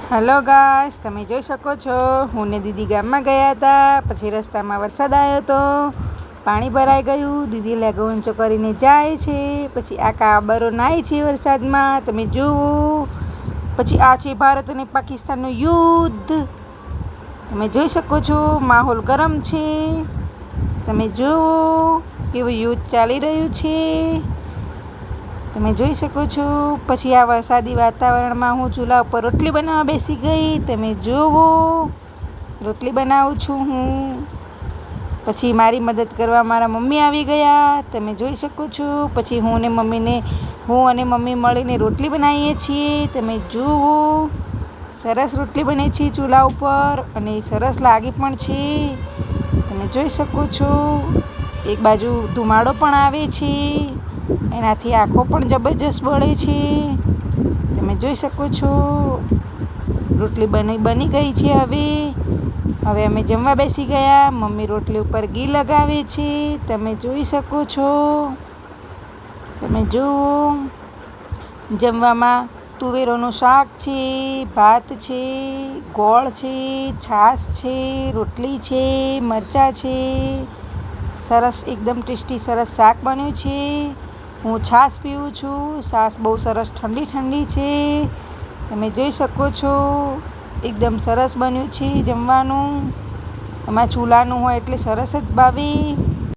Hello guys, તમે જોઈ શકો છો હું ને દીદી ગામમાં ગયા હતા. પછી રસ્તામાં વરસાદ આવ્યો હતો, પાણી ભરાઈ ગયું. દીદી લેગો ઊંચો કરીને જાય છે. પછી આ કાબરો નાય છે વરસાદમાં, તમે જુઓ. પછી આ છે ભારત અને પાકિસ્તાનનું યુદ્ધ, તમે જોઈ શકો છો. માહોલ ગરમ છે, તમે જુઓ કેવું યુદ્ધ ચાલી રહ્યું છે, તમે જોઈ શકો છો. પછી આ વરસાદી વાતાવરણમાં હું ચૂલા ઉપર રોટલી બનાવવા બેસી ગઈ, તમે જુઓ. રોટલી બનાવું છું હું. પછી મારી મદદ કરવા મારા મમ્મી આવી ગયા, તમે જોઈ શકો છો. પછી હું અને મમ્મી મળીને રોટલી બનાવીએ છીએ, તમે જુઓ. સરસ રોટલી બને છે ચૂલા ઉપર અને સરસ લાગે પણ છે, તમે જોઈ શકો છો. એક બાજુ ધુમાડો પણ આવે છે, એનાથી આંખો પણ જબરજસ્ત બળે છે, તમે જોઈ શકો છો. રોટલી બની ગઈ છે. હવે અમે જમવા બેસી ગયા. મમ્મી રોટલી ઉપર ઘી લગાવે છે, તમે જોઈ શકો છો. તમે જુઓ, જમવામાં તુવેરોનું શાક છે, ભાત છે, ગોળ છે, છાશ છે, રોટલી છે, મરચાં છે. સરસ એકદમ ટેસ્ટી સરસ શાક બન્યું છે. હું છાશ પીવું છું. છાશ બહુ સરસ ઠંડી ઠંડી છે, તમે જોઈ શકો છો. એકદમ સરસ બન્યું છે જમવાનું. એમાં ચૂલાનું હોય એટલે સરસ જ ભાવે.